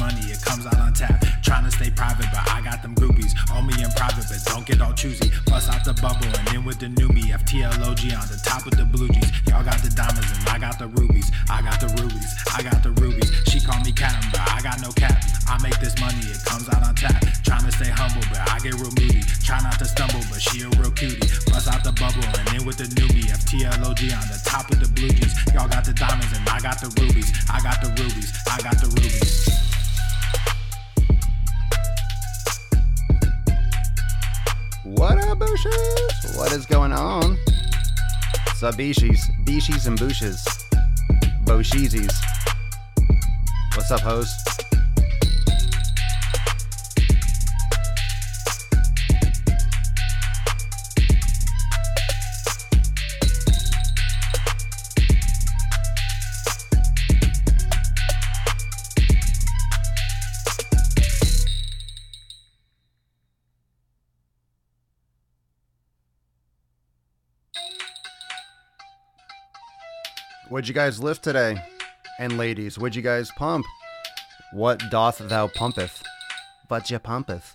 money, it comes out on tap. Trying to stay private, but I got them groupies. On me in private, but don't get all choosy. Bust out the bubble and in with the new me. FTLOG on the top with the blue jeans. Y'all got the diamonds and I got the rubies. I got the rubies, I got the rubies. She call me Captain, but I got no cap. I make this money, it comes out on tap. Trying to stay humble, but I get real moody. Try not to stumble, but she a real cutie. Bust out the bubble and in with the new me. FTLOG on the top with the blue jeans. Y'all got the diamonds and I got the rubies. I got the rubies, I got the rubies. What up, Bushes? What is going on? Sub-Beeshies, Beeshies and Bushes. Bosheezies. What's up, hoes? What'd you guys lift today? And ladies, what'd you guys pump? What doth thou pumpeth? But ya pumpeth.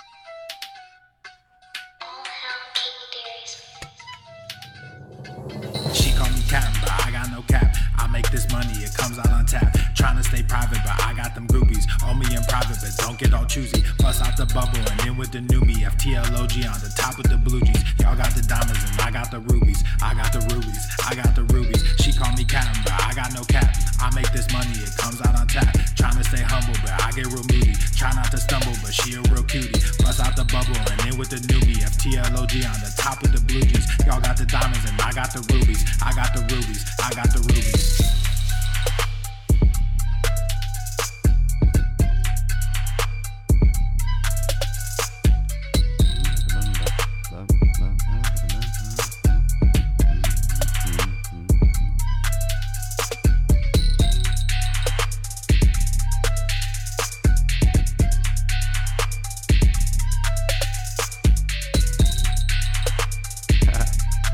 She call me Captain, but I got no cap. I make this money, it comes out on tap. Trying to stay private, but I got them groupies. On me in private, but don't get all choosy. Bust out the bubble and in with the new me. FTLOG on the top with the blue jeans. Y'all got the diamonds and I got the rubies. I got the rubies, I got the rubies. She call me Captain, but I got no cap. I make this money, it comes out on tap. Trying to stay humble, but I get real moody. Try not to stumble, but she a real cutie. Bust out the bubble and in with the new me. FTLOG on the top with the blue jeans. Y'all got the diamonds and I got the rubies. I got the rubies, I got the rubies.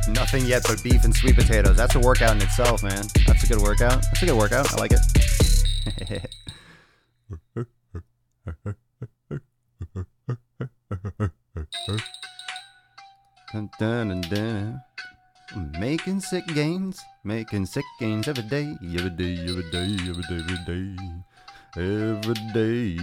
Nothing yet but beef and sweet potatoes. That's a workout in itself, man. That's a good workout. That's a good workout. I like it. Dun, dun, dun, dun. Making sick gains every day, every day, every day, every day, every day, every day.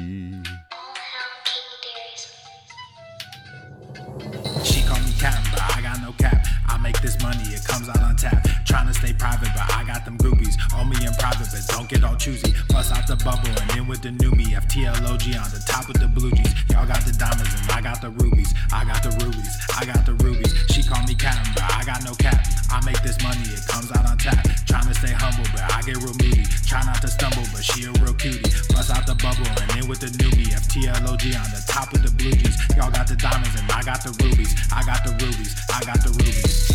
She call me Captain, but I got no cap. I make this money, it comes out on tap. Trying to stay private, but I got them groupies. On me in private, but don't get all choosy. Bust out the bubble and in with the new me. FTLOG on the top with the blue jeans. Y'all got the diamonds and I got the rubies. I got the rubies, I got the rubies. She call me Captain, but I got no cap. I make this money, it comes out on tap. Trying to stay humble, but I get real moody. Try not to stumble, but she a real cutie. Bust out the bubble and in with the new me. FTLOG on the top with the blue jeans. Y'all got the diamonds and I got the rubies. I got the rubies, I got the rubies.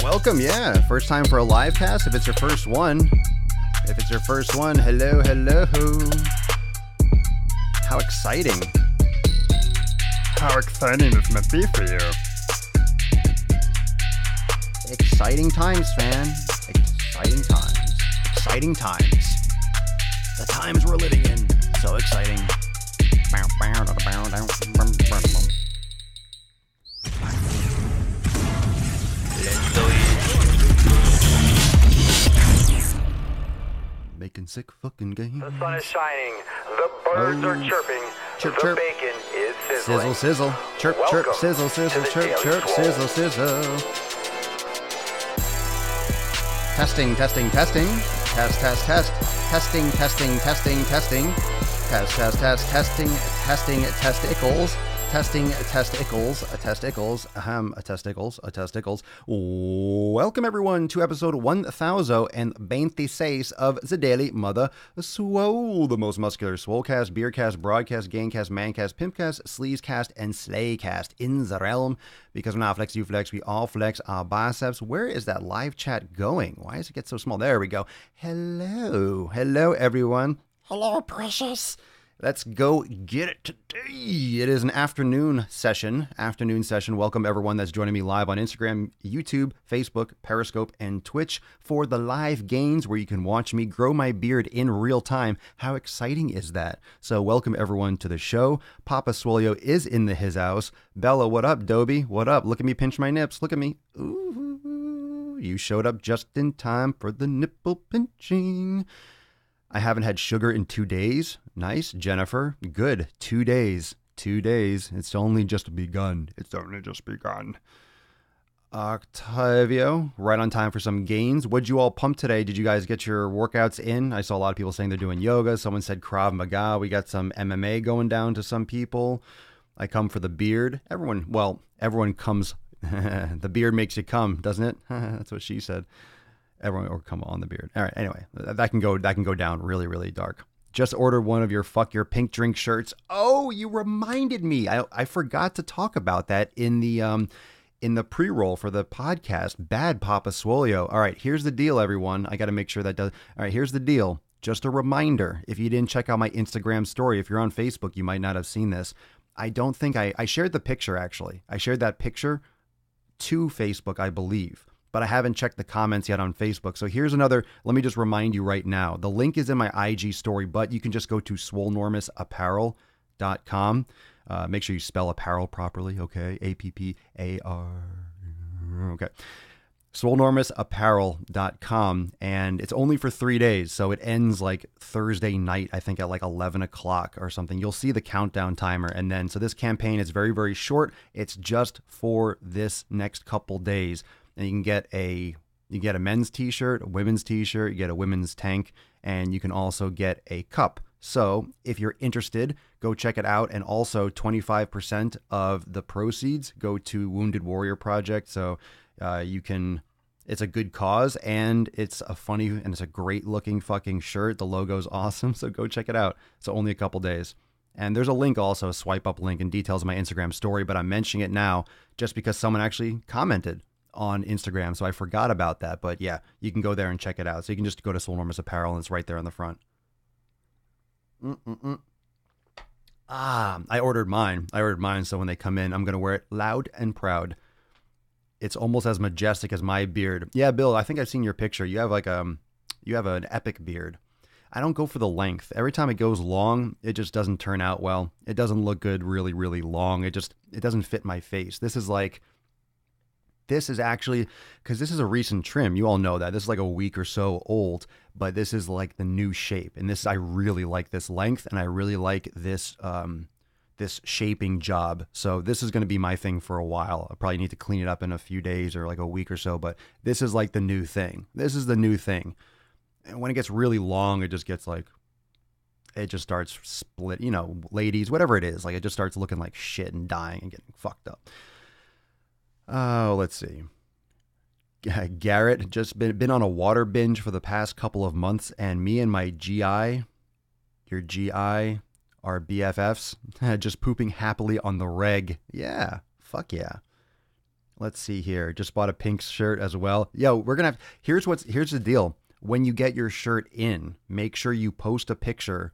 Welcome, yeah. First time for a live cast. If it's your first one, hello, hello. How exciting. How exciting this must be for you. Exciting times, fan. Exciting times. Exciting times. The times we're living in. So exciting. Making sick fucking games. The sun is shining. The birds are chirping. Chirp, the chirp. bacon is sizzling. Sizzle, sizzle. Chirp, chirp, Welcome sizzle, sizzle, to the chirp, Daily chirp, Swole. sizzle, sizzle. Testing, testing, testing. Test, test, test. Testing, testing, testing, testing. Test, test, test, testing, testing, testicles. Testing, testicles, testicles. Welcome everyone to episode 1026 of the Daily Mother Swole, the most muscular swolecast, beercast, broadcast, gangcast, mancast, pimpcast, sleazecast, and slaycast in the realm. Because when I flex, you flex, we all flex our biceps. Where is that live chat going? Why does it get so small? There we go. Hello everyone. Hello, precious. Let's go get it today. It is an afternoon session. Welcome everyone that's joining me live on Instagram, YouTube, Facebook, Periscope, and Twitch for the live gains where you can watch me grow my beard in real time. How exciting is that? So welcome everyone to the show. Papa Swole is in his house. Bella, what up, Dobie? What up? Look at me pinch my nips. Look at me. Ooh, you showed up just in time for the nipple pinching. I haven't had sugar in 2 days. Nice, Jennifer. Good. 2 days. 2 days. It's only just begun. Octavio, right on time for some gains. What'd you all pump today? Did you guys get your workouts in? I saw a lot of people saying they're doing yoga. Someone said Krav Maga. We got some MMA going down to some people. I come for the beard. Everyone comes. The beard makes you come, doesn't it? That's what she said. Everyone, or come on the beard. All right. Anyway, that can go down really, really dark. Just ordered one of your Fuck Your Pink Drink shirts. Oh, you reminded me. I forgot to talk about that in the pre-roll for the podcast. Bad Papa Swolio. All right, here's the deal, everyone. I got to make sure that does. All right, here's the deal. Just a reminder. If you didn't check out my Instagram story, if you're on Facebook, you might not have seen this. I don't think I shared the picture, actually. I shared that picture to Facebook, I believe. But I haven't checked the comments yet on Facebook. So here's another, let me just remind you right now. The link is in my IG story, but you can just go to swolenormousapparel.com. Make sure you spell apparel properly, okay? A-P-P-A-R. Okay. swolenormousapparel.com. And it's only for 3 days. So it ends like Thursday night, I think at like 11 o'clock or something. You'll see the countdown timer. And then, so this campaign is very, very short. It's just for this next couple days. And you get a men's t-shirt, a women's t-shirt, you get a women's tank, and you can also get a cup. So if you're interested, go check it out. And also 25% of the proceeds go to Wounded Warrior Project. So it's a good cause, and it's a funny, and it's a great looking fucking shirt. The logo's awesome. So go check it out. It's only a couple days. And there's a link also, a swipe up link and details of my Instagram story, but I'm mentioning it now just because someone actually commented on Instagram, so I forgot about that. But yeah, you can go there and check it out. So you can just go to Swole Enormous Apparel, and it's right there on the front. I ordered mine. So when they come in, I'm gonna wear it loud and proud. It's almost as majestic as my beard. Yeah, Bill, I think I've seen your picture. You have you have an epic beard. I don't go for the length. Every time it goes long, it just doesn't turn out well. It doesn't look good really, really long. It doesn't fit my face. This is actually, because this is a recent trim. You all know that. This is like a week or so old, but this is like the new shape. And I really like this length, and I really like this this shaping job. So this is going to be my thing for a while. I probably need to clean it up in a few days or like a week or so, but this is like the new thing. This is the new thing. And when it gets really long, it just starts split, ladies, whatever it is. Like it just starts looking like shit and dying and getting fucked up. Oh, let's see. Garrett just been on a water binge for the past couple of months, and me and my GI, your GI, are BFFs, just pooping happily on the reg. Yeah, fuck yeah. Let's see here. Just bought a pink shirt as well. Yo, we're gonna have. Here's the deal. When you get your shirt in, make sure you post a picture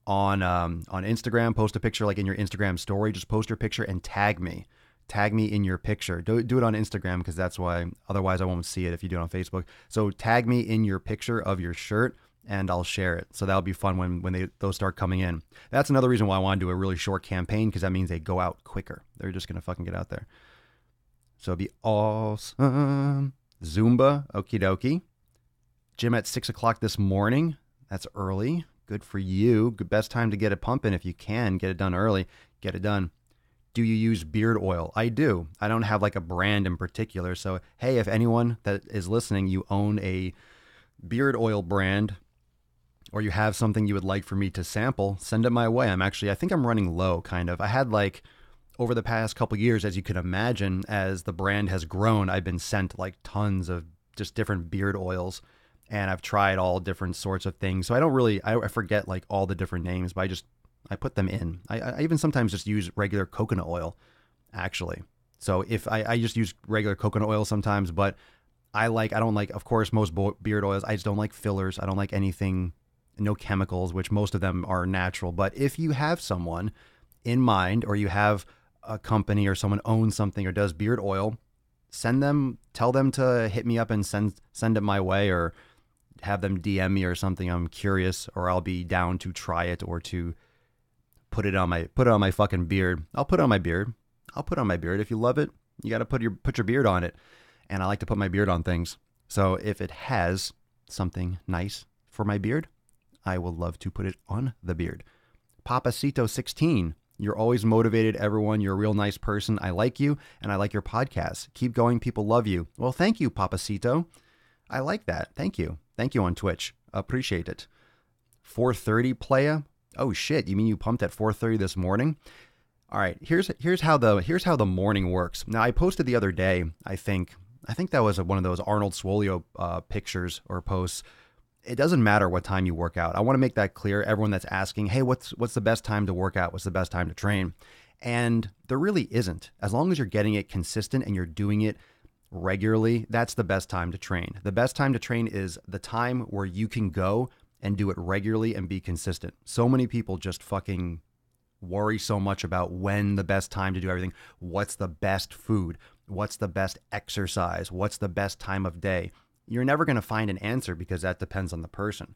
on Instagram. Post a picture like in your Instagram story. Just post your picture and tag me. Tag me in your picture. Do it on Instagram, because that's why, otherwise I won't see it if you do it on Facebook. So tag me in your picture of your shirt and I'll share it. So that'll be fun when those start coming in. That's another reason why I want to do a really short campaign, because that means they go out quicker. They're just going to fucking get out there. So it'll be awesome. Zumba, okie dokie. Gym at 6 o'clock this morning. That's early. Good for you. Good, best time to get it pumping. If you can get it done early, get it done. Do you use beard oil? I do. I don't have like a brand in particular. So, hey, if anyone that is listening, you own a beard oil brand, or you have something you would like for me to sample, send it my way. I think I'm running low, kind of. I had like, over the past couple years, as you can imagine, as the brand has grown, I've been sent like tons of just different beard oils, and I've tried all different sorts of things. So I forget like all the different names, but I put them in. I even sometimes just use regular coconut oil, actually. So if I just use regular coconut oil sometimes, but I don't like, of course, most beard oils. I just don't like fillers. I don't like anything no chemicals, which most of them are natural. But if you have someone in mind, or you have a company or someone owns something or does beard oil, tell them to hit me up and send it my way, or have them DM me or something. I'm curious, or I'll be down to try it, or to put it on my fucking beard. I'll put it on my beard. If you love it, you got to put your beard on it. And I like to put my beard on things. So if it has something nice for my beard, I will love to put it on the beard. Papacito 16. You're always motivated, everyone. You're a real nice person. I like you, and I like your podcast. Keep going. People love you. Well, thank you, Papacito. I like that. Thank you. Thank you on Twitch. Appreciate it. 4:30 playa. Oh shit! You mean you pumped at 4:30 this morning? All right. Here's how the morning works. Now, I posted the other day. I think that was one of those Arnold Swole pictures or posts. It doesn't matter what time you work out. I want to make that clear. Everyone that's asking, hey, what's the best time to work out? What's the best time to train? And there really isn't. As long as you're getting it consistent and you're doing it regularly, that's the best time to train. The best time to train is the time where you can go and do it regularly and be consistent. So many people just fucking worry so much about when the best time to do everything. What's the best food? What's the best exercise? What's the best time of day? You're never going to find an answer, because that depends on the person.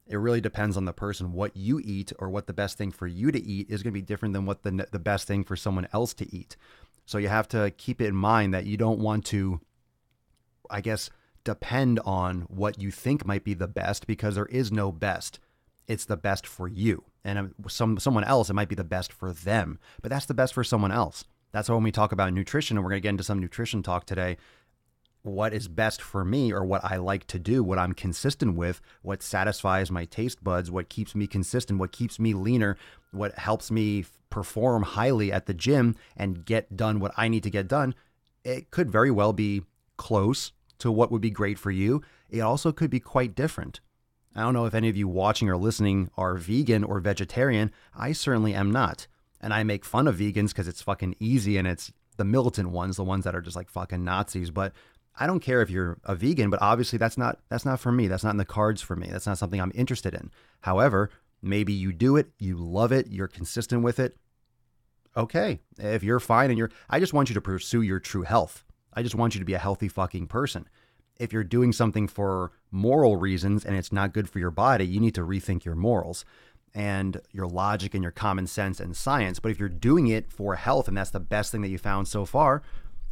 It really depends on the person. What you eat, or what the best thing for you to eat, is going to be different than what the best thing for someone else to eat. So you have to keep it in mind that you don't want to, I guess, depend on what you think might be the best, because there is no best. It's the best for you. And someone else, it might be the best for them, but that's the best for someone else. That's why when we talk about nutrition, and we're going to get into some nutrition talk today, what is best for me, or what I like to do, what I'm consistent with, what satisfies my taste buds, what keeps me consistent, what keeps me leaner, what helps me perform highly at the gym and get done what I need to get done. It could very well be close to what would be great for you. It also could be quite different. I don't know if any of you watching or listening are vegan or vegetarian. I certainly am not. And I make fun of vegans because it's fucking easy, and it's the militant ones, the ones that are just like fucking Nazis. But I don't care if you're a vegan, but obviously that's not for me. That's not in the cards for me. That's not something I'm interested in. However, maybe you do it, you love it, you're consistent with it. Okay. If you're fine and I just want you to pursue your true health. I just want you to be a healthy fucking person. If you're doing something for moral reasons and it's not good for your body, you need to rethink your morals and your logic and your common sense and science. But if you're doing it for health and that's the best thing that you found so far,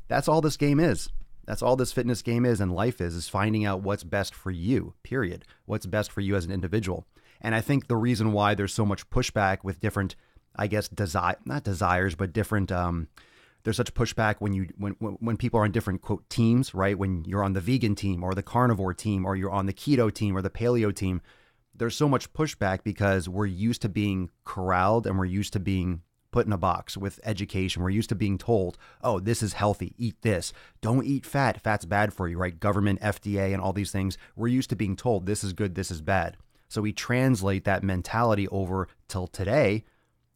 that's all this game is. That's all this fitness game is, and life is finding out what's best for you, period. What's best for you as an individual. And I think the reason why there's so much pushback with different, I guess, not desires, but different, there's such pushback when people are on different, quote, teams, right? When you're on the vegan team or the carnivore team, or you're on the keto team or the paleo team, there's so much pushback because we're used to being corralled, and we're used to being put in a box with education. We're used to being told, oh, this is healthy, eat this. Don't eat fat. Fat's bad for you, right? Government, FDA, and all these things. We're used to being told this is good, this is bad. So we translate that mentality over till today,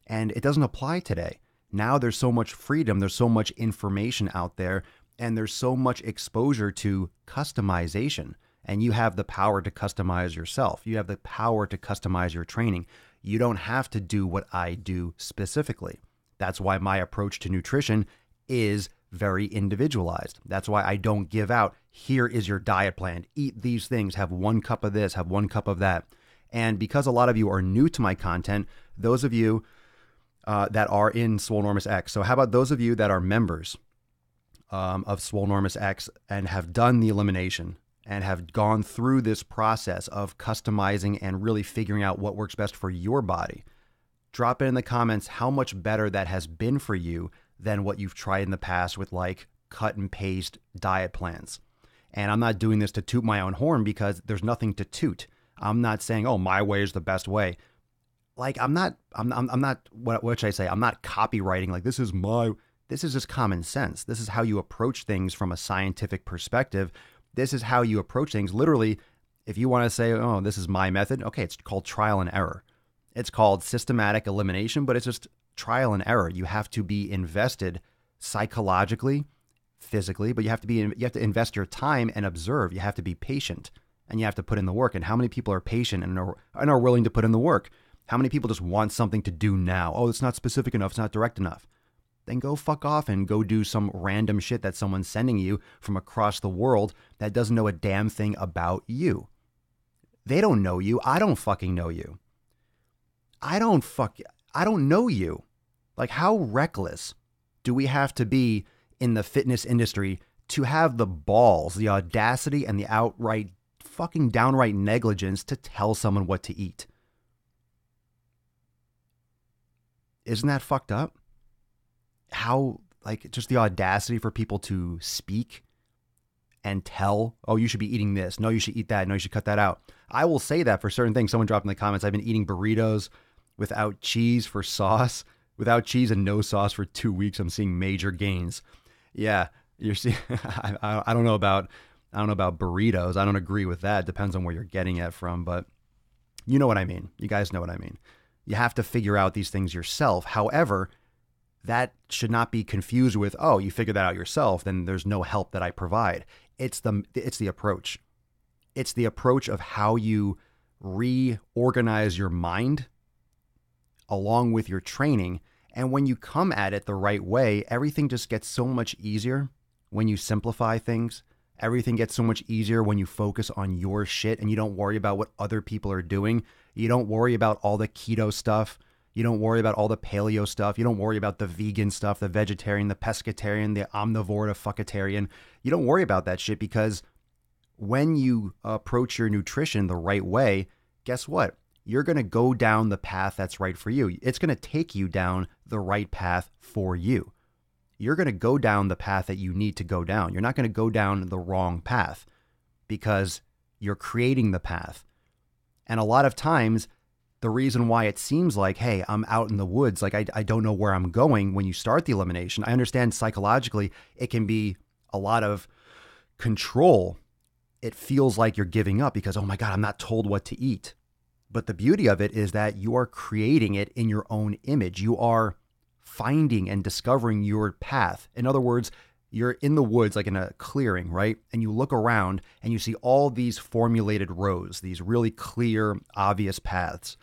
and it doesn't apply today. Now there's so much freedom, there's so much information out there, and there's so much exposure to customization. And you have the power to customize yourself. You have the power to customize your training. You don't have to do what I do specifically. That's why my approach to nutrition is very individualized. That's why I don't give out, here is your diet plan. Eat these things, have 1 cup of this, have 1 cup of that. And because a lot of you are new to my content, those of you that are in Swolenormous X. So how about those of you that are members of Swolenormous X and have done the elimination and have gone through this process of customizing and really figuring out what works best for your body? Drop it in the comments how much better that has been for you than what you've tried in the past with like cut and paste diet plans. And I'm not doing this to toot my own horn, because there's nothing to toot. I'm not saying, oh, my way is the best way. Like I'm not, what should I say? I'm not copywriting. Like this is just common sense. This is how you approach things from a scientific perspective. This is how you approach things. Literally, if you want to say, oh, this is my method, okay, it's called trial and error. It's called systematic elimination, but it's just trial and error. You have to be invested psychologically, physically, but you have to invest your time and observe. You have to be patient. and you have to put in the work. And how many people are patient and are willing to put in the work? How many people just want something to do now? Oh, it's not specific enough. It's not direct enough. Then go fuck off and go do some random shit that someone's sending you from across the world that doesn't know a damn thing about you. They don't know you. I don't fucking know you. I don't know you. Like, how reckless do we have to be in the fitness industry to have the balls, the audacity, and the outright fucking downright negligence to tell someone what to eat? Isn't that fucked up? How, like, just the audacity for people to speak and tell, oh, you should be eating this. No, you should eat that. No, you should cut that out. I will say that for certain things. Someone dropped in the comments, I've been eating burritos without cheese for sauce, without cheese and no sauce for 2 weeks. I'm seeing major gains. Yeah, you're seeing, I don't know about burritos. I don't agree with that. Depends on where you're getting it from, but you know what I mean. You guys know what I mean. You have to figure out these things yourself. However, that should not be confused with, oh, you figure that out yourself, then there's no help that I provide. It's the approach. It's the approach of how you reorganize your mind along with your training. And when you come at it the right way, everything just gets so much easier when you simplify things. Everything gets so much easier when you focus on your shit and you don't worry about what other people are doing. You don't worry about all the keto stuff. You don't worry about all the paleo stuff. You don't worry about the vegan stuff, the vegetarian, the pescatarian, the omnivore, the fuckatarian. You don't worry about that shit, because when you approach your nutrition the right way, guess what? You're going to go down the path that's right for you. It's going to take you down the right path for you. You're going to go down the path that you need to go down. You're not going to go down the wrong path, because you're creating the path. And a lot of times, the reason why it seems like, hey, I'm out in the woods, like I don't know where I'm going when you start the elimination. I understand psychologically it can be a lot of control. It feels like you're giving up because, oh my God, I'm not told what to eat. But the beauty of it is that you are creating it in your own image. You are finding and discovering your path. In other words, you're in the woods, like in a clearing, right? And you look around and you see all these formulated rows, these really clear, obvious paths.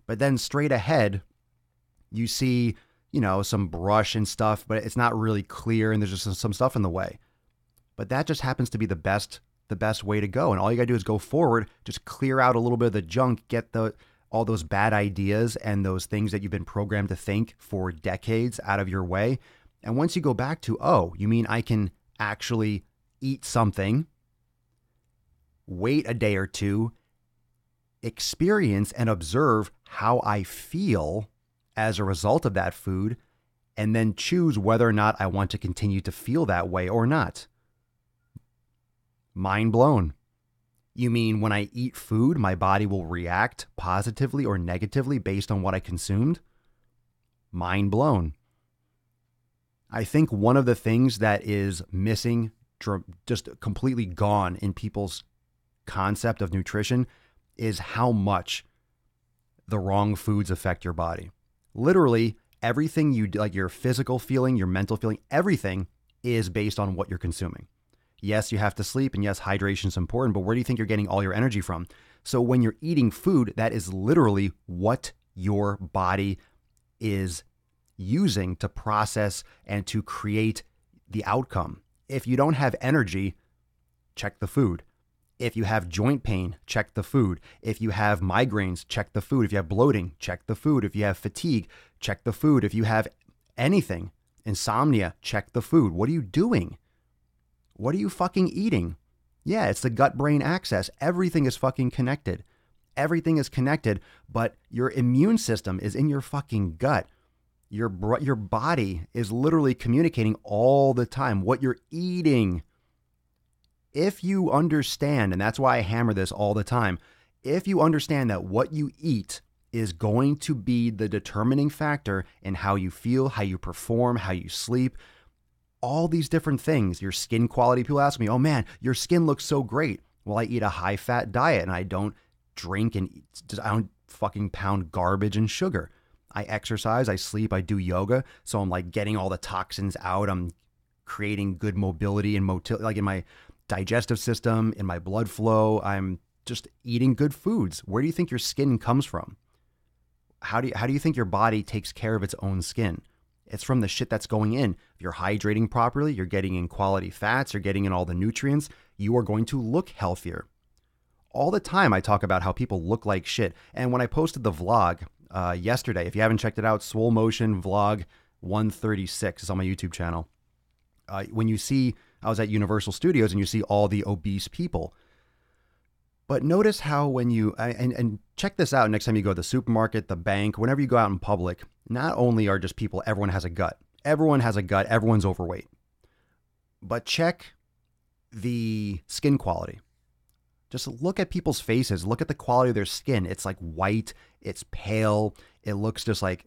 But then straight ahead, you see, some brush and stuff, but it's not really clear and there's just some stuff in the way. But that just happens to be the best way to go. And all you gotta do is go forward, just clear out a little bit of the junk, get all those bad ideas and those things that you've been programmed to think for decades out of your way. And once you go back to, oh, you mean I can actually eat something, wait a day or two, experience and observe how I feel as a result of that food, and then choose whether or not I want to continue to feel that way or not. Mind blown. You mean when I eat food, my body will react positively or negatively based on what I consumed? Mind blown. I think one of the things that is missing, just completely gone in people's concept of nutrition, is how much the wrong foods affect your body. Literally, everything you do, like your physical feeling, your mental feeling, everything is based on what you're consuming. Yes, you have to sleep, and yes, hydration is important, but where do you think you're getting all your energy from? So when you're eating food, that is literally what your body is using to process and to create the outcome. If you don't have energy, check the food. If you have joint pain, check the food. If you have migraines, check the food. If you have bloating, check the food. If you have fatigue, check the food. If you have anything, insomnia, check the food. What are you doing? What are you fucking eating? Yeah, it's the gut-brain axis. Everything is fucking connected. Everything is connected, but your immune system is in your fucking gut. Your body is literally communicating all the time what you're eating. If you understand, and that's why I hammer this all the time, if you understand that what you eat is going to be the determining factor in how you feel, how you perform, how you sleep, all these different things, your skin quality. People ask me, oh man, your skin looks so great. Well, I eat a high-fat diet and I don't drink and I don't fucking pound garbage and sugar. I exercise, I sleep, I do yoga. So I'm like getting all the toxins out. I'm creating good mobility and like in my digestive system, in my blood flow. I'm just eating good foods. Where do you think your skin comes from? How do you think your body takes care of its own skin? It's from the shit that's going in. If you're hydrating properly, you're getting in quality fats, you're getting in all the nutrients, you are going to look healthier. All the time I talk about how people look like shit. And when I posted the vlog yesterday, if you haven't checked it out, Swole Motion Vlog 136 is on my YouTube channel. When you see, I was at Universal Studios and you see all the obese people. But notice how when you, and check this out next time you go to the supermarket, the bank, whenever you go out in public, not only are just people, everyone has a gut. Everyone has a gut, everyone's overweight. But check the skin quality. Just look at people's faces, look at the quality of their skin. It's like white, it's pale, it looks just like,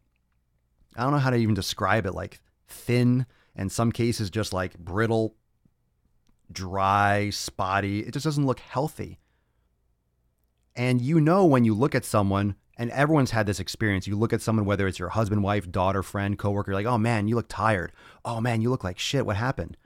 I don't know how to even describe it, like thin, in some cases just like brittle, dry, spotty. It just doesn't look healthy. And you know when you look at someone, and everyone's had this experience, you look at someone, whether it's your husband, wife, daughter, friend, coworker, you're like, oh man, you look tired. Oh man, you look like shit. What happened?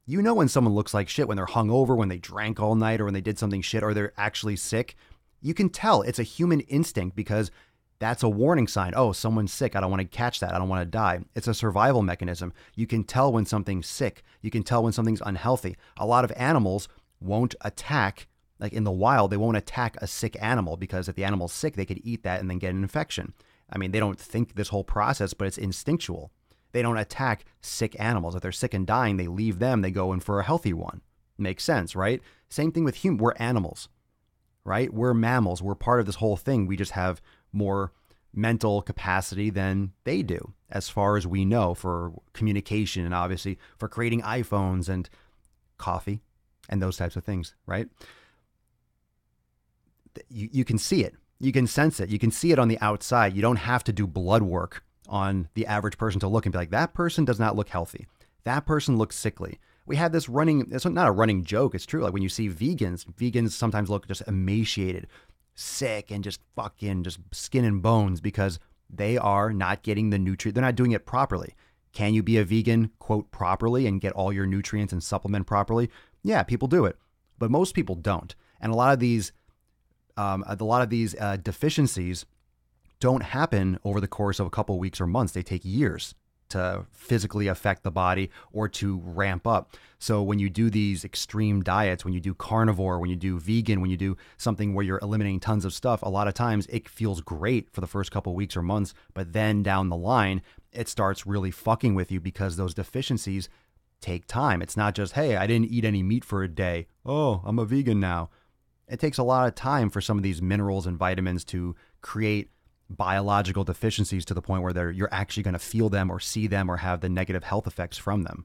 You know when someone looks like shit, when they're hungover, when they drank all night, or when they did something shit, or they're actually sick. You can tell. It's a human instinct because that's a warning sign. Oh, someone's sick. I don't want to catch that. I don't want to die. It's a survival mechanism. You can tell when something's sick. You can tell when something's unhealthy. A lot of animals won't attack. Like in the wild, they won't attack a sick animal because if the animal's sick, they could eat that and then get an infection. I mean, they don't think this whole process, but it's instinctual. They don't attack sick animals. If they're sick and dying, they leave them, they go in for a healthy one. Makes sense, right? Same thing with humans. We're animals, right? We're mammals. We're part of this whole thing. We just have more mental capacity than they do, as far as we know, for communication and obviously for creating iPhones and coffee and those types of things, right? You can see it. You can sense it. You can see it on the outside. You don't have to do blood work on the average person to look and be like, that person does not look healthy. That person looks sickly. We had this running, it's not a running joke. It's true. Like when you see vegans sometimes look just emaciated, sick, and just fucking just skin and bones because they are not getting the nutrient. They're not doing it properly. Can you be a vegan, quote, properly and get all your nutrients and supplement properly? Yeah, people do it, but most people don't. And a lot of these deficiencies don't happen over the course of a couple of weeks or months. They take years to physically affect the body or to ramp up. So when you do these extreme diets, when you do carnivore, when you do vegan, when you do something where you're eliminating tons of stuff, a lot of times it feels great for the first couple of weeks or months, but then down the line, it starts really fucking with you because those deficiencies take time. It's not just, hey, I didn't eat any meat for a day. Oh, I'm a vegan now. It takes a lot of time for some of these minerals and vitamins to create biological deficiencies to the point where you're actually going to feel them or see them or have the negative health effects from them.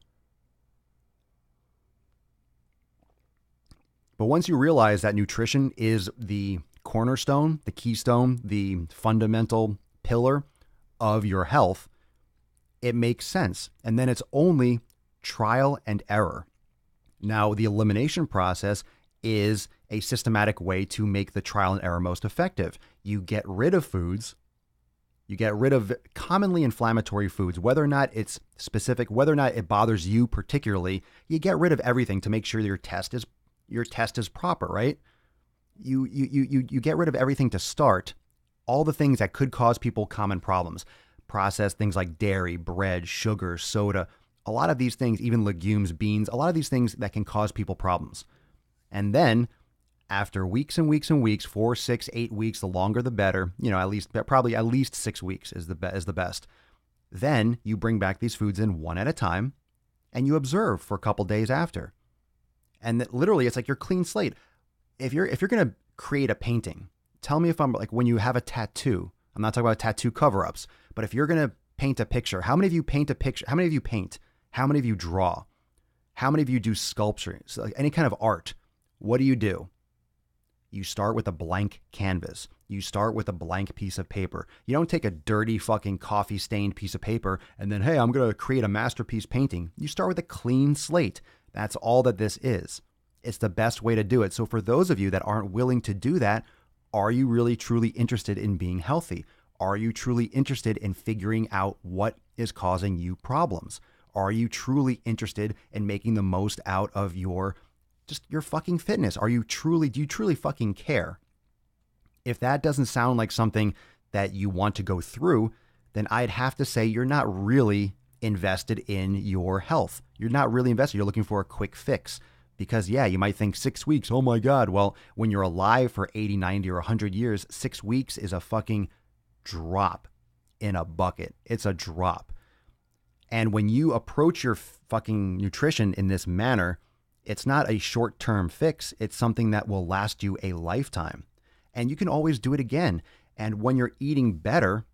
But once you realize that nutrition is the cornerstone, the keystone, the fundamental pillar of your health, it makes sense. And then it's only trial and error. Now, the elimination process is a systematic way to make the trial and error most effective. You get rid of foods. You get rid of commonly inflammatory foods, whether or not it's specific, whether or not it bothers you particularly. You get rid of everything to make sure your test is proper, right? You get rid of everything to start. All the things that could cause people common problems. Processed things like dairy, bread, sugar, soda. A lot of these things, even legumes, beans, a lot of these things that can cause people problems. And then after weeks and weeks and weeks, 4, 6, 8 weeks, the longer the better, probably at least 6 weeks is the best. Then you bring back these foods in one at a time and you observe for a couple days after. And that literally it's like your clean slate. If you're going to create a painting, tell me if I'm like when you have a tattoo, I'm not talking about tattoo cover-ups, but if you're going to paint a picture, how many of you paint a picture? How many of you paint? How many of you draw? How many of you do sculpture? So like any kind of art? What do? You start with a blank canvas. You start with a blank piece of paper. You don't take a dirty fucking coffee stained piece of paper and then, hey, I'm going to create a masterpiece painting. You start with a clean slate. That's all that this is. It's the best way to do it. So for those of you that aren't willing to do that, are you really truly interested in being healthy? Are you truly interested in figuring out what is causing you problems? Are you truly interested in making the most out of your just your fucking fitness. Do you truly fucking care? If that doesn't sound like something that you want to go through, then I'd have to say you're not really invested in your health. You're not really invested. You're looking for a quick fix. Because, yeah, you might think 6 weeks, oh my God. Well, when you're alive for 80, 90, or 100 years, 6 weeks is a fucking drop in a bucket. It's a drop. And when you approach your fucking nutrition in this manner, it's not a short-term fix. It's something that will last you a lifetime. And you can always do it again. And when you're eating better,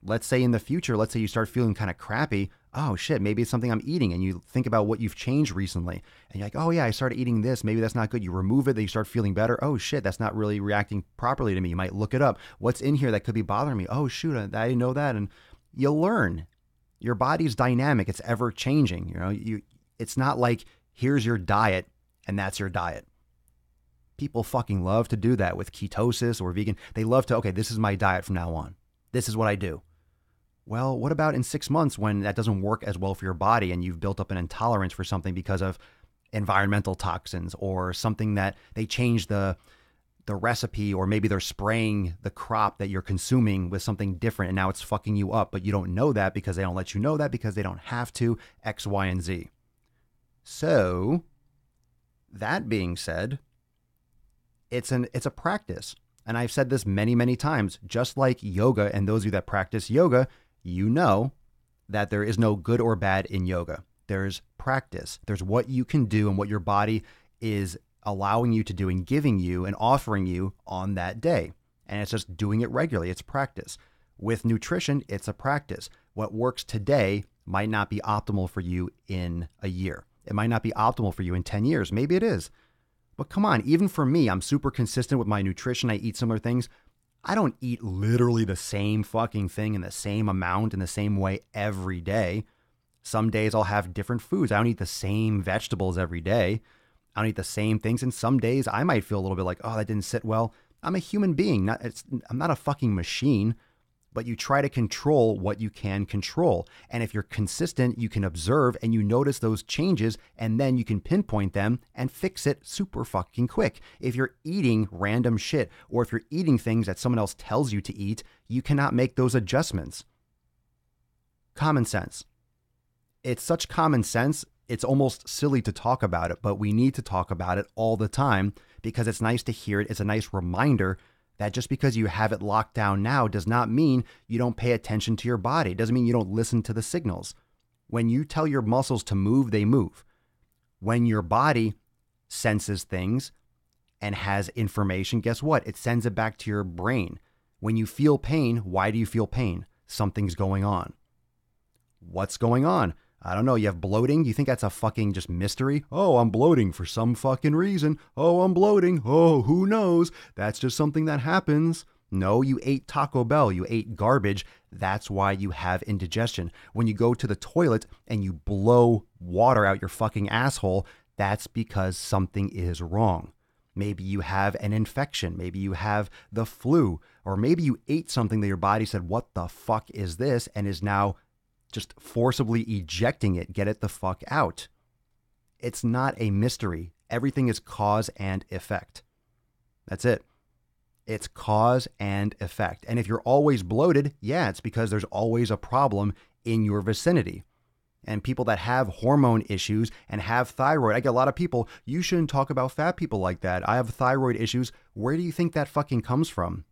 let's say in the future, let's say you start feeling kind of crappy. Oh shit, maybe it's something I'm eating. And you think about what you've changed recently. And you're like, oh yeah, I started eating this. Maybe that's not good. You remove it, then you start feeling better. Oh shit, that's not really reacting properly to me. You might look it up. What's in here that could be bothering me? Oh shoot, I didn't know that. And you learn. Your body's dynamic. It's ever changing. It's not like here's your diet and that's your diet. People fucking love to do that with ketosis or vegan. They love to, okay, this is my diet from now on. This is what I do. Well, what about in 6 months when that doesn't work as well for your body and you've built up an intolerance for something because of environmental toxins or something that they changed the recipe, or maybe they're spraying the crop that you're consuming with something different and now it's fucking you up, but you don't know that because they don't let you know that because they don't have to, X, Y, and Z. So, that being said, it's a practice. And I've said this many, many times, just like yoga, and those of you that practice yoga, you know that there is no good or bad in yoga. There's practice. There's what you can do and what your body is allowing you to do and giving you and offering you on that day. And it's just doing it regularly. It's practice. With nutrition, it's a practice. What works today might not be optimal for you in a year. It might not be optimal for you in 10 years. Maybe it is. But come on, even for me, I'm super consistent with my nutrition. I eat similar things. I don't eat literally the same fucking thing in the same amount in the same way every day. Some days I'll have different foods. I don't eat the same vegetables every day. I don't eat the same things. And some days I might feel a little bit like, oh, that didn't sit well. I'm a human being. I'm not a fucking machine. But you try to control what you can control. And if you're consistent, you can observe and you notice those changes, and then you can pinpoint them and fix it super fucking quick. If you're eating random shit, or if you're eating things that someone else tells you to eat, you cannot make those adjustments. Common sense. It's such common sense, it's almost silly to talk about it, but we need to talk about it all the time because it's nice to hear it. It's a nice reminder that just because you have it locked down now does not mean you don't pay attention to your body. It doesn't mean you don't listen to the signals. When you tell your muscles to move, they move. When your body senses things and has information, guess what? It sends it back to your brain. When you feel pain, why do you feel pain? Something's going on. What's going on? I don't know. You have bloating? You think that's a fucking just mystery? Oh, I'm bloating for some fucking reason. Oh, I'm bloating. Oh, who knows? That's just something that happens. No, you ate Taco Bell. You ate garbage. That's why you have indigestion. When you go to the toilet and you blow water out your fucking asshole, that's because something is wrong. Maybe you have an infection. Maybe you have the flu. Or maybe you ate something that your body said, what the fuck is this? And is now just forcibly ejecting it. Get it the fuck out. It's not a mystery. Everything is cause and effect. That's it. It's cause and effect. And if you're always bloated, yeah, it's because there's always a problem in your vicinity. And people that have hormone issues and have thyroid, I get a lot of people, you shouldn't talk about fat people like that. I have thyroid issues. Where do you think that fucking comes from?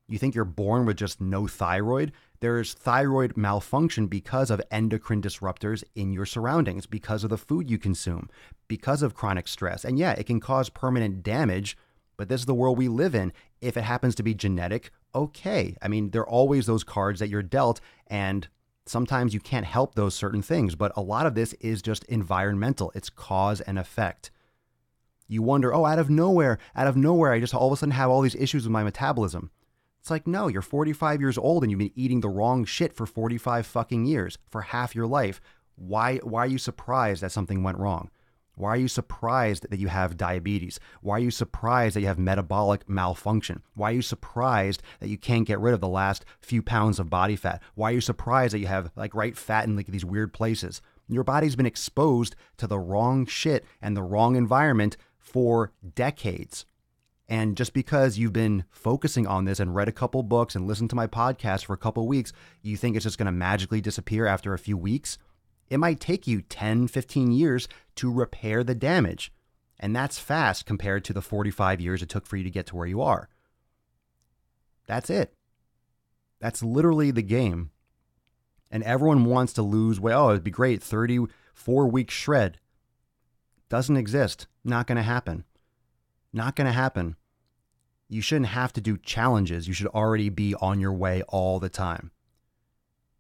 You think you're born with just no thyroid? There's thyroid malfunction because of endocrine disruptors in your surroundings, because of the food you consume, because of chronic stress. And yeah, it can cause permanent damage, but this is the world we live in. If it happens to be genetic, okay. I mean, there are always those cards that you're dealt, and sometimes you can't help those certain things, but a lot of this is just environmental. It's cause and effect. You wonder, oh, out of nowhere, I just all of a sudden have all these issues with my metabolism. It's like, no, you're 45 years old and you've been eating the wrong shit for 45 fucking years, for half your life. Why are you surprised that something went wrong? Why are you surprised that you have diabetes? Why are you surprised that you have metabolic malfunction? Why are you surprised that you can't get rid of the last few pounds of body fat? Why are you surprised that you have fat in these weird places? Your body's been exposed to the wrong shit and the wrong environment for decades. And just because you've been focusing on this and read a couple books and listened to my podcast for a couple weeks, you think it's just going to magically disappear after a few weeks? It might take you 10, 15 years to repair the damage. And that's fast compared to the 45 years it took for you to get to where you are. That's it. That's literally the game. And everyone wants to lose weight. Oh, it'd be great. 34-week shred. Doesn't exist. Not going to happen. Not going to happen. You shouldn't have to do challenges. You should already be on your way all the time.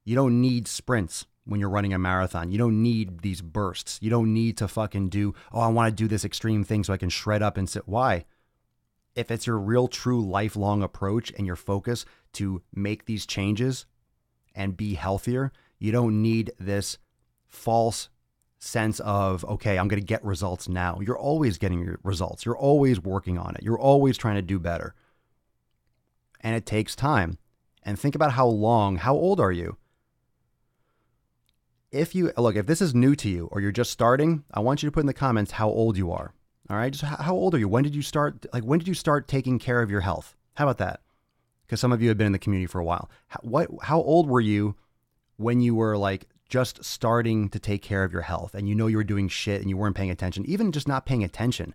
You don't need sprints when you're running a marathon. You don't need these bursts. You don't need to fucking do, oh, I want to do this extreme thing so I can shred up and sit. Why? If it's your real, true, lifelong approach and your focus to make these changes and be healthier, you don't need this false sense of, okay, I'm going to get results now. You're always getting your results. You're always working on it. You're always trying to do better. And it takes time. And think about how old are you? If this is new to you or you're just starting, I want you to put in the comments how old you are. All right. Just how old are you? When did you start taking care of your health? How about that? Because some of you have been in the community for a while. How old were you when you were just starting to take care of your health and you were doing shit and you weren't paying attention? Even just not paying attention.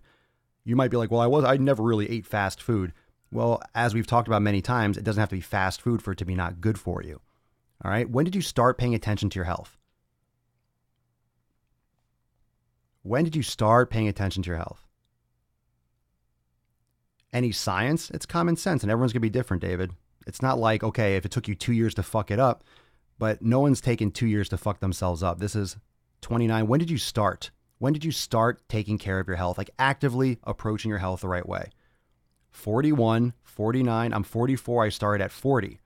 You might be like, well, I never really ate fast food. Well, as we've talked about many times, it doesn't have to be fast food for it to be not good for you. All right. When did you start paying attention to your health? When did you start paying attention to your health? Any science? It's common sense, and everyone's going to be different, David. It's not like, okay, if it took you 2 years to fuck it up, but no one's taken 2 years to fuck themselves up. This is 29. When did you start? When did you start taking care of your health? Actively approaching your health the right way? 41, 49, I'm 44, I started at 40.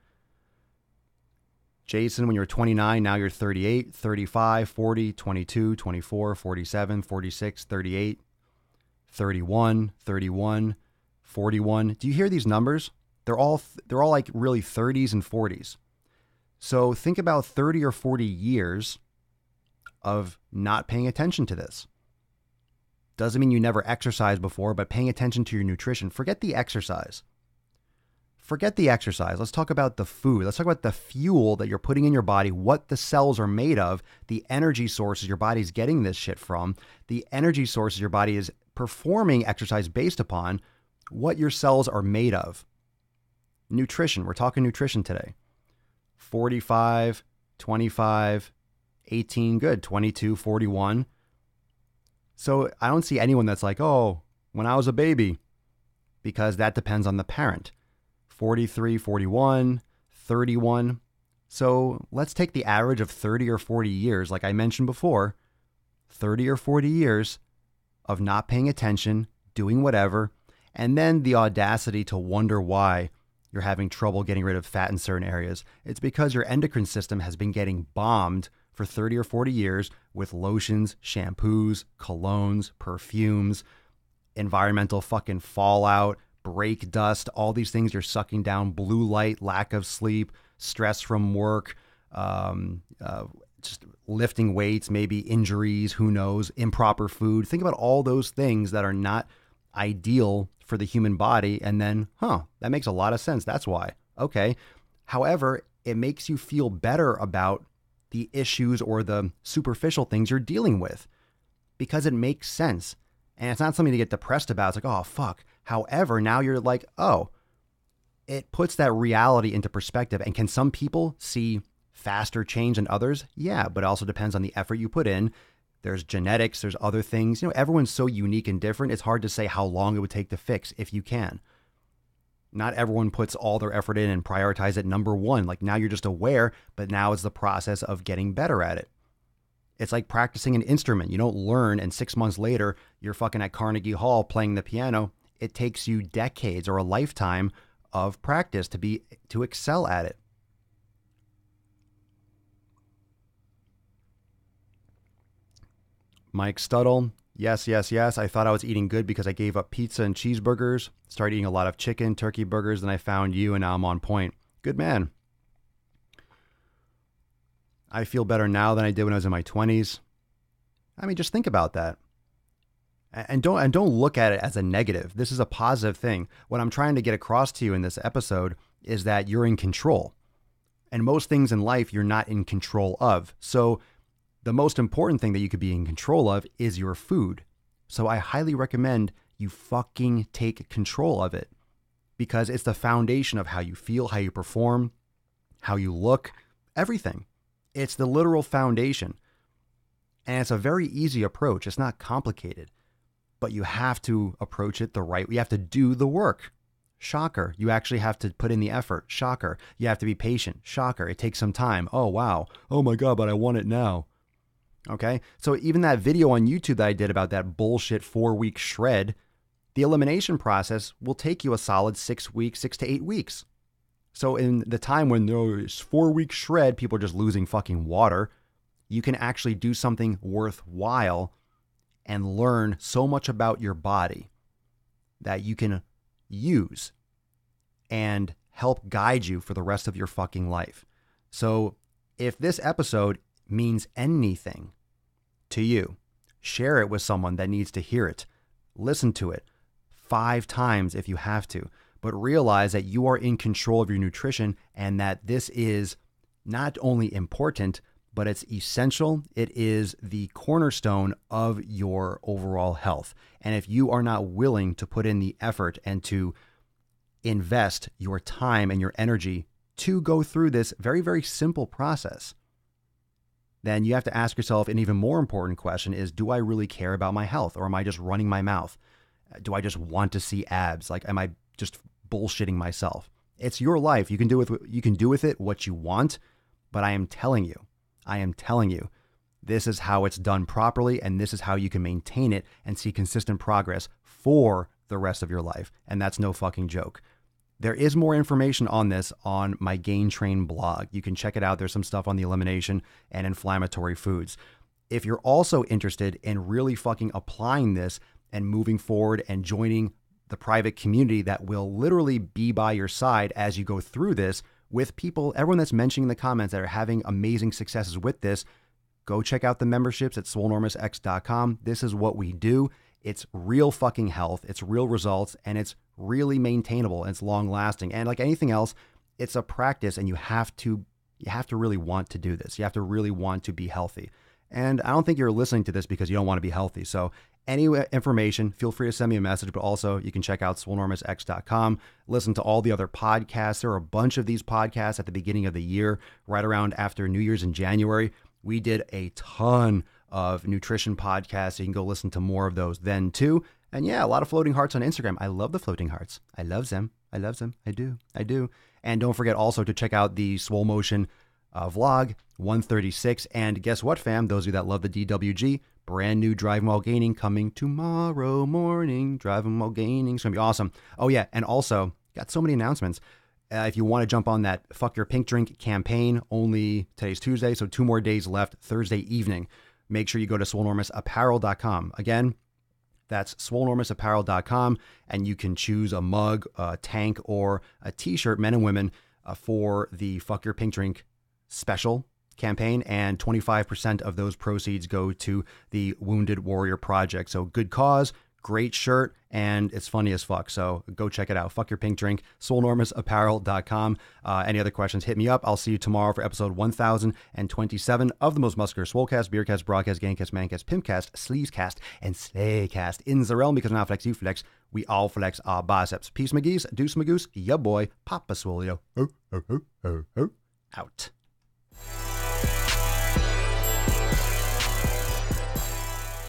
Jason, when you were 29, now you're 38, 35, 40, 22, 24, 47, 46, 38, 31, 31, 41. Do you hear these numbers? They're all really 30s and 40s. So think about 30 or 40 years of not paying attention to this. Doesn't mean you never exercised before, but paying attention to your nutrition. Forget the exercise. Forget the exercise. Let's talk about the food. Let's talk about the fuel that you're putting in your body, what the cells are made of, the energy sources your body's getting this shit from, the energy sources your body is performing exercise based upon, what your cells are made of. Nutrition. We're talking nutrition today. 45, 25, 18, good. 22, 41. So I don't see anyone that's like, oh, when I was a baby, because that depends on the parent. 43, 41, 31. So let's take the average of 30 or 40 years. Like I mentioned before, 30 or 40 years of not paying attention, doing whatever, and then the audacity to wonder why you're having trouble getting rid of fat in certain areas. It's because your endocrine system has been getting bombed for 30 or 40 years with lotions, shampoos, colognes, perfumes, environmental fucking fallout, brake dust, all these things you're sucking down, blue light, lack of sleep, stress from work, just lifting weights, maybe injuries, who knows, improper food. Think about all those things that are not ideal for the human body. And then, that makes a lot of sense. That's why. Okay. However, it makes you feel better about the issues or the superficial things you're dealing with because it makes sense. And it's not something to get depressed about. It's like, oh, fuck. However, now you're like, oh, it puts that reality into perspective. And can some people see faster change than others? Yeah, but it also depends on the effort you put in. There's genetics, there's other things. Everyone's so unique and different. It's hard to say how long it would take to fix if you can. Not everyone puts all their effort in and prioritize it number one. Like now you're just aware, but now it's the process of getting better at it. It's like practicing an instrument. You don't learn and 6 months later, you're fucking at Carnegie Hall playing the piano. It takes you decades or a lifetime of practice to excel at it. Mike Stuttle. Yes. I thought I was eating good because I gave up pizza and cheeseburgers, started eating a lot of chicken, turkey burgers, then I found you and now I'm on point. Good man. I feel better now than I did when I was in my 20s. I mean, just think about that. And don't look at it as a negative. This is a positive thing. What I'm trying to get across to you in this episode is that you're in control. And most things in life you're not in control of. So the most important thing that you could be in control of is your food. So I highly recommend you fucking take control of it, because it's the foundation of how you feel, how you perform, how you look, everything. It's the literal foundation. And it's a very easy approach. It's not complicated, but you have to approach it the right way. You have to do the work. Shocker. You actually have to put in the effort. Shocker. You have to be patient. Shocker. It takes some time. Oh, wow. Oh my God, but I want it now. Okay. So even that video on YouTube that I did about that bullshit 4-week shred, the elimination process will take you a solid 6 weeks, 6 to 8 weeks. So in the time when there's 4-week shred, people are just losing fucking water, you can actually do something worthwhile and learn so much about your body that you can use and help guide you for the rest of your fucking life. So if this episode means anything to you, share it with someone that needs to hear it. Listen to it 5 times if you have to, but realize that you are in control of your nutrition and that this is not only important, but it's essential. It is the cornerstone of your overall health. And if you are not willing to put in the effort and to invest your time and your energy to go through this very, very simple process, then you have to ask yourself an even more important question is, do I really care about my health, or am I just running my mouth? Do I just want to see abs? Like, am I just bullshitting myself? It's your life. You can do with it what you want, but I am telling you, this is how it's done properly, and this is how you can maintain it and see consistent progress for the rest of your life. And that's no fucking joke. There is more information on this on my Gain Train blog. You can check it out. There's some stuff on the elimination and inflammatory foods. If you're also interested in really fucking applying this and moving forward and joining the private community that will literally be by your side as you go through this, with people, everyone that's mentioning in the comments that are having amazing successes with this, go check out the memberships at swolenormousx.com. This is what we do. It's real fucking health. It's real results, and it's really maintainable, and it's long lasting. And like anything else, it's a practice, and you have to really want to do this. You have to really want to be healthy. And I don't think you're listening to this because you don't want to be healthy. So any information, feel free to send me a message, but also you can check out swolenormousx.com. Listen to all the other podcasts. There are a bunch of these podcasts at the beginning of the year, right around after New Year's in January. We did a ton of nutrition podcasts. You can go listen to more of those then too. And yeah, a lot of floating hearts on Instagram. I love the floating hearts. I love them. I do. And don't forget also to check out the Swole Motion vlog 136. And guess what, fam? Those of you that love the DWG, brand new Driving While Gaining coming tomorrow morning. Driving While Gaining. It's going to be awesome. Oh, yeah. And also, got so many announcements. If you want to jump on that Fuck Your Pink Drink campaign, only today's Tuesday, so 2 more days left, Thursday evening. Make sure you go to swolenormousapparel.com. Again, that's swolenormousapparel.com, and you can choose a mug, a tank, or a t-shirt, men and women, for the Fuck Your Pink Drink special campaign, and 25% of those proceeds go to the Wounded Warrior Project. So good cause, great shirt, and it's funny as fuck. So go check it out. Fuck Your Pink Drink, swolenormousapparel.com. Any other questions, hit me up. I'll see you tomorrow for episode 1027 of the most muscular Swolecast, Beercast, Broadcast, Gangcast, Mancast, Pimpcast, Sleevescast, and Slaycast in the realm, because when I flex, you flex. We all flex our biceps. Peace, McGee's, deuce, Magoose, ya boy, Papa Swolio. Out.